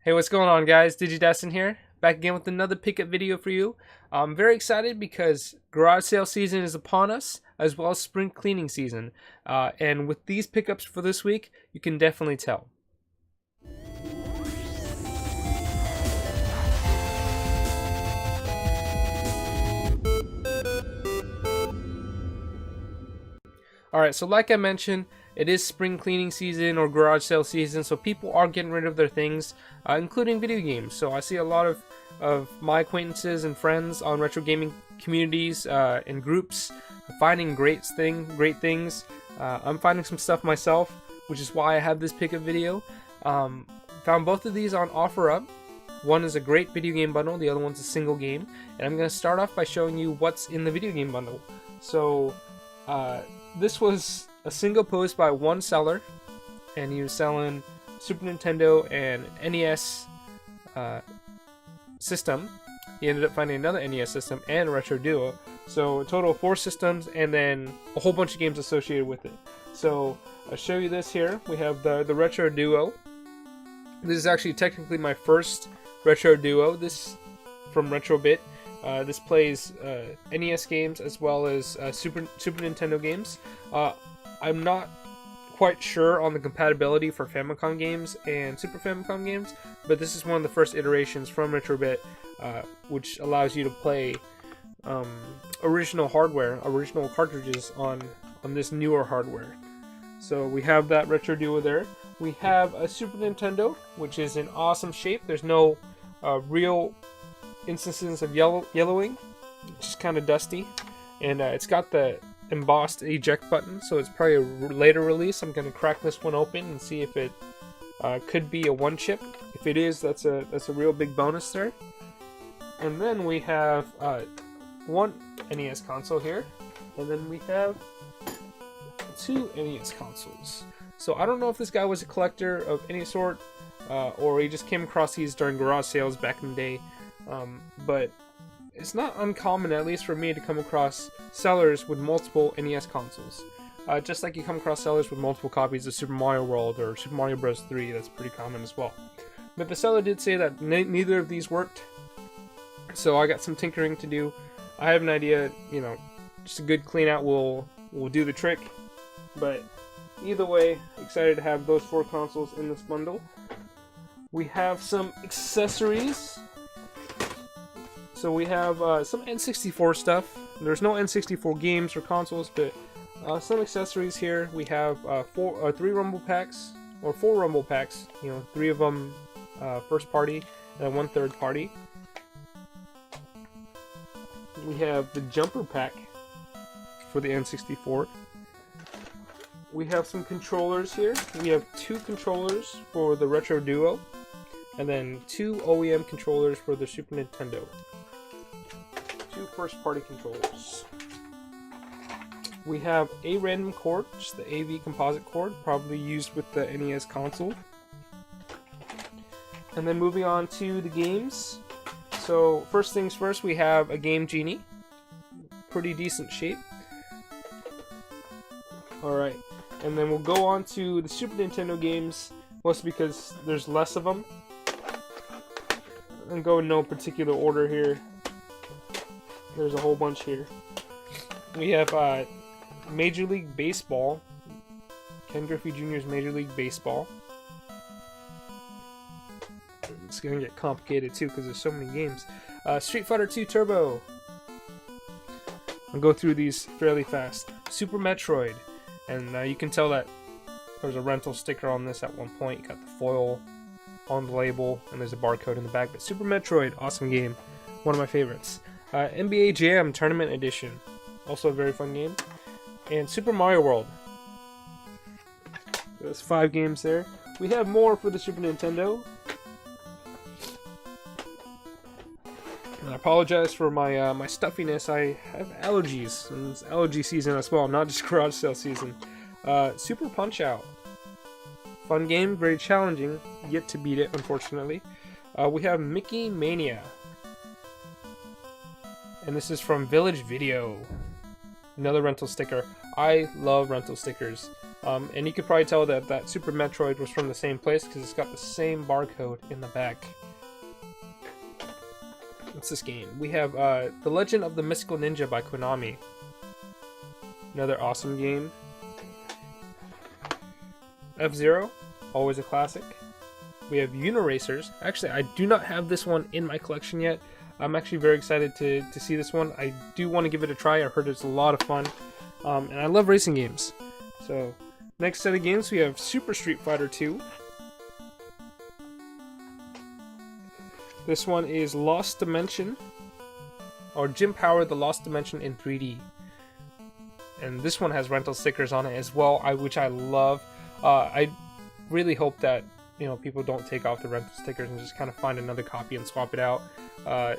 Hey, what's going on, guys? DigiDestin here, back again with another pickup video for you. I'm very excited because garage sale season is upon us, as well as spring cleaning season. And with these pickups for this week, you can definitely tell. Alright, so like I mentioned, it is spring cleaning season or garage sale season, so people are getting rid of their things, including video games. So I see a lot of my acquaintances and friends on retro gaming communities and groups finding great things. I'm finding some stuff myself, which is why I have this pickup video. Found both of these on OfferUp. One is a great video game bundle, the other one's a single game. And I'm going to start off by showing you what's in the video game bundle. So, this was a single post by one seller, and he was selling Super Nintendo and NES system. He ended up finding another NES system and a Retro Duo. So a total of 4 systems, and then a whole bunch of games associated with it. So I'll show you this here. We have the Retro Duo. This is actually technically my first Retro Duo. This from Retrobit. This plays NES games as well as Super Nintendo games. I'm not quite sure on the compatibility for Famicom games and Super Famicom games, but this is one of the first iterations from Retrobit, which allows you to play original hardware, original cartridges on this newer hardware. So we have that Retro Duo there. We have a Super Nintendo, which is in awesome shape. There's no real instances of yellowing, just kind of dusty, and it's got the embossed eject button, so it's probably a later release. I'm going to crack this one open and see if it could be a one chip. If it is, that's a real big bonus there. And then we have one NES console here, and then we have 2 NES consoles. So I don't know if this guy was a collector of any sort, or he just came across these during garage sales back in the day. But it's not uncommon, at least for me, to come across sellers with multiple NES consoles. Just like you come across sellers with multiple copies of Super Mario World or Super Mario Bros. 3, that's pretty common as well. But the seller did say that neither of these worked, so I got some tinkering to do. I have an idea, just a good clean out will do the trick. But either way, excited to have those 4 consoles in this bundle. We have some accessories. So we have some N64 stuff. There's no N64 games or consoles, but some accessories here. We have 3 Rumble Packs, or 4 Rumble Packs. 3 of them first party, and 1 third party. We have the Jumper Pack for the N64. We have some controllers here. We have 2 controllers for the Retro Duo, and then 2 OEM controllers for the Super Nintendo. 2 first-party controllers. We have a random cord, just the AV composite cord, probably used with the NES console. And then moving on to the games. So first things first, we have a Game Genie. Pretty decent shape. Alright, and then we'll go on to the Super Nintendo games, mostly because there's less of them. And go in no particular order here. There's a whole bunch here. We have Major League Baseball. Ken Griffey Jr.'s Major League Baseball. It's gonna get complicated too because there's so many games. Street Fighter 2 Turbo. I'll go through these fairly fast. Super Metroid. And you can tell that there's a rental sticker on this at one point. You got the foil on the label, and there's a barcode in the back. But Super Metroid, awesome game. One of my favorites. NBA Jam Tournament Edition, also a very fun game. And Super Mario World. There's 5 games there. We have more for the Super Nintendo. And I apologize for my stuffiness. I have allergies, and it's allergy season as well, not just garage sale season. Super Punch Out. Fun game, very challenging. Yet to beat it, unfortunately. We have Mickey Mania. And this is from Village Video. Another rental sticker. I love rental stickers. And you could probably tell that that Super Metroid was from the same place because it's got the same barcode in the back. What's this game? We have The Legend of the Mystical Ninja by Konami. Another awesome game. F-Zero, always a classic. We have Uniracers. Actually, I do not have this one in my collection yet. I'm actually very excited to see this one. I do want to give it a try. I heard it's a lot of fun. And I love racing games. So, next set of games, we have Super Street Fighter 2. This one is Lost Dimension, or Jim Power The Lost Dimension in 3D. And this one has rental stickers on it as well, which I love. I really hope that people don't take off the rental stickers and just kind of find another copy and swap it out. I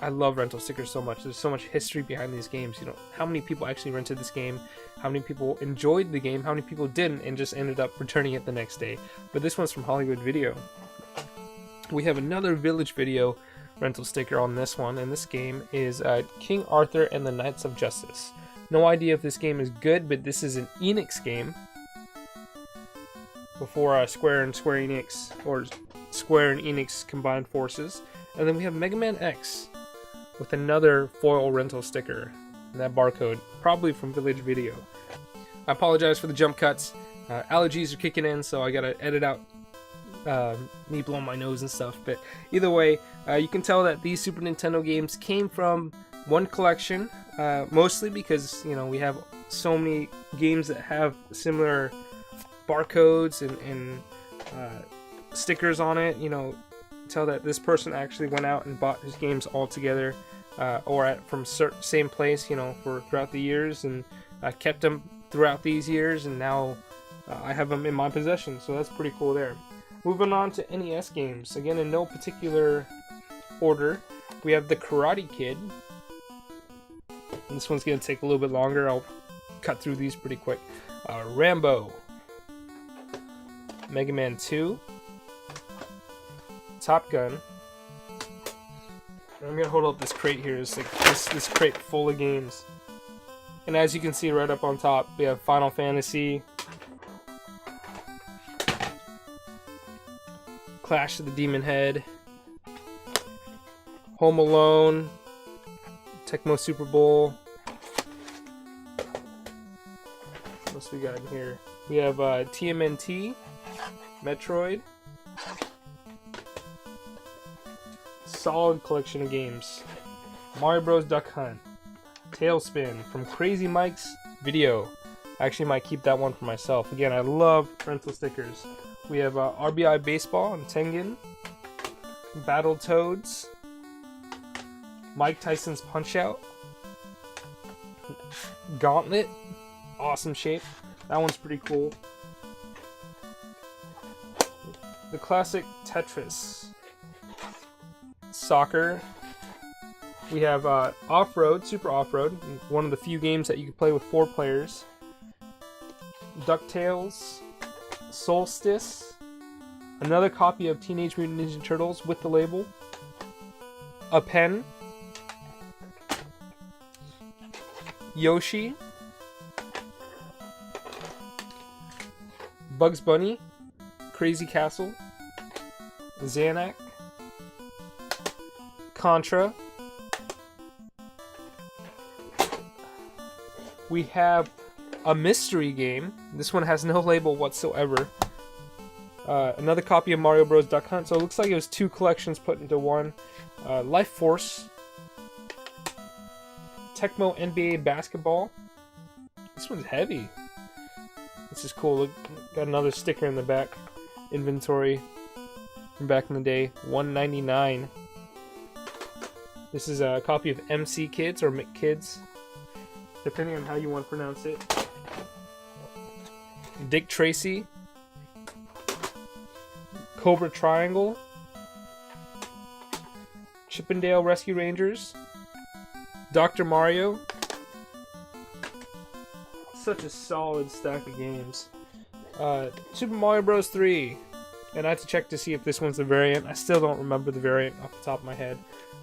love rental stickers so much. There's so much history behind these games. How many people actually rented this game, how many people enjoyed the game, how many people didn't and just ended up returning it the next day. But this one's from Hollywood Video. We have another Village Video rental sticker on this one, and this game is King Arthur and the Knights of Justice. No idea if this game is good, but this is an Enix game. Before Square and Enix combined forces. And then we have Mega Man X with another foil rental sticker. And that barcode, probably from Village Video. I apologize for the jump cuts. Allergies are kicking in, so I gotta edit out me blowing my nose and stuff. But either way, you can tell that these Super Nintendo games came from one collection, mostly because we have so many games that have similar barcodes and stickers on it. Tell that this person actually went out and bought his games all together, or from same place, for throughout the years, and kept them throughout these years, and now I have them in my possession. So that's pretty cool there. Moving on to NES games, again in no particular order, we have the Karate Kid. And this one's gonna take a little bit longer. I'll cut through these pretty quick. Rambo, Mega Man 2, Top Gun. I'm gonna hold up this crate here. It's like this crate full of games. And as you can see right up on top, we have Final Fantasy, Clash of the Demon Head, Home Alone, Tecmo Super Bowl. What else we got in here? We have TMNT, Metroid. Solid collection of games. Mario Bros. Duck Hunt, Tailspin from Crazy Mike's Video. I actually might keep that one for myself. Again, I love rental stickers. We have RBI Baseball and Tengen, Battletoads, Mike Tyson's Punch-Out, Gauntlet, awesome shape. That one's pretty cool. The classic Tetris, Soccer. We have Off-Road, Super Off-Road, one of the few games that you can play with 4 players. DuckTales, Solstice, another copy of Teenage Mutant Ninja Turtles with the label, a pen, Yoshi, Bugs Bunny, Crazy Castle, Xanac, Contra. We have a mystery game. This one has no label whatsoever. Another copy of Mario Bros. Duck Hunt. So it looks like it was 2 collections put into one. Life Force, Tecmo NBA Basketball. This one's heavy. This is cool. Look, got another sticker in the back. Inventory from back in the day. $1.99. This is a copy of MC Kids or McKids, depending on how you want to pronounce it. Dick Tracy, Cobra Triangle, Chippendale Rescue Rangers, Dr. Mario. Such a solid stack of games. Super Mario Bros. 3. And I had to check to see if this one's the variant. I still don't remember the variant off the top of my head.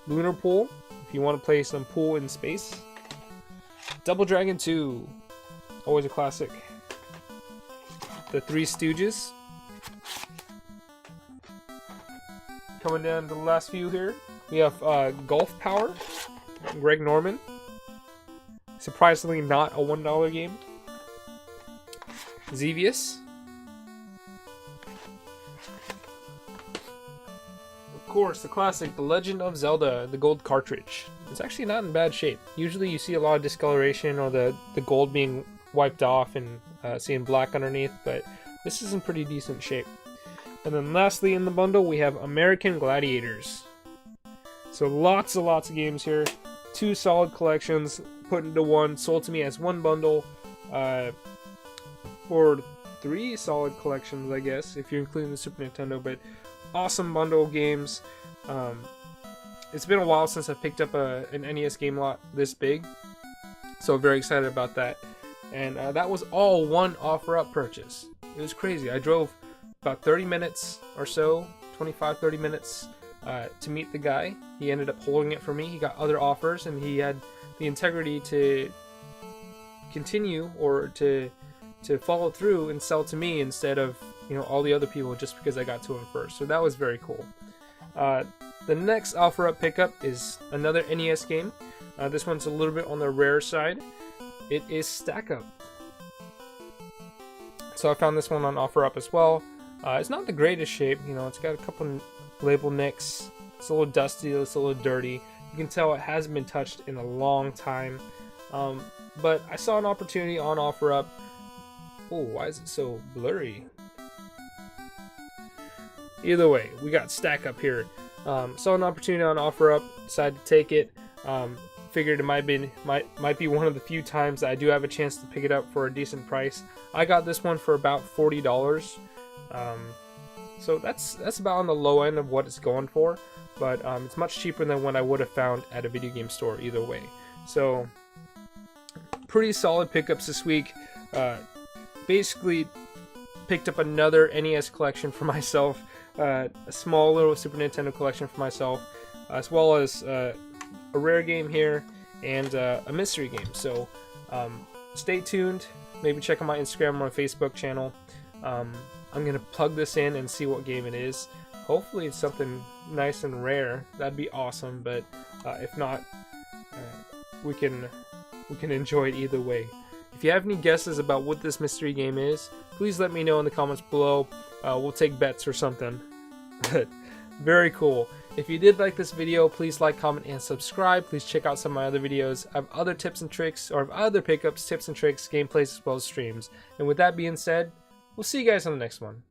Lunar Pool, if you want to play some pool in space. Double Dragon 2, always a classic. the Three Stooges. Coming down to the last few here, we have Golf Power, Greg Norman. Surprisingly not a $1 game. Xevious. Of course, the classic, The Legend of Zelda, the gold cartridge. It's actually not in bad shape. Usually you see a lot of discoloration or the gold being wiped off and seeing black underneath, but this is in pretty decent shape. And then lastly in the bundle, we have American Gladiators. So lots of games here. 2 solid collections put into one, sold to me as one bundle for 3 solid collections, I guess, if you're including the Super Nintendo. But awesome bundle of games. It's been a while since I picked up an NES game lot this big, so very excited about that. And that was all one OfferUp purchase. It was crazy. I drove about 30 minutes or so, 25-30 minutes to meet the guy. He ended up holding it for me. He got other offers, and he had the integrity to continue or to follow through and sell to me instead of, you know, all the other people, just because I got to him first. So that was very cool. The next OfferUp pickup is another NES game. This one's a little bit on the rare side. It is Stack Up. So I found this one on OfferUp as well. It's not the greatest shape, you know, it's got a couple label nicks. It's a little dusty, it's a little dirty. You can tell it hasn't been touched in a long time. But I saw an opportunity on OfferUp. Oh, why is it so blurry? Either way, we got Stack Up here. Saw an opportunity on OfferUp, decided to take it. Figured it might be one of the few times that I do have a chance to pick it up for a decent price. I got this one for about $40. So that's about on the low end of what it's going for, but it's much cheaper than what I would have found at a video game store either way. So pretty solid pickups this week. Basically picked up another NES collection for myself, a small little Super Nintendo collection for myself, as well as a rare game here and a mystery game. So stay tuned. Maybe check out my Instagram or my Facebook channel. I'm gonna plug this in and see what game it is. Hopefully it's something nice and rare. That'd be awesome. But if not, we can enjoy it either way. If you have any guesses about what this mystery game is, please let me know in the comments below. We'll take bets or something. But very cool. If you did like this video, please like, comment, and subscribe. Please check out some of my other videos. I have other tips and tricks, or other pickups, tips and tricks, gameplays, as well as streams. And with that being said, we'll see you guys on the next one.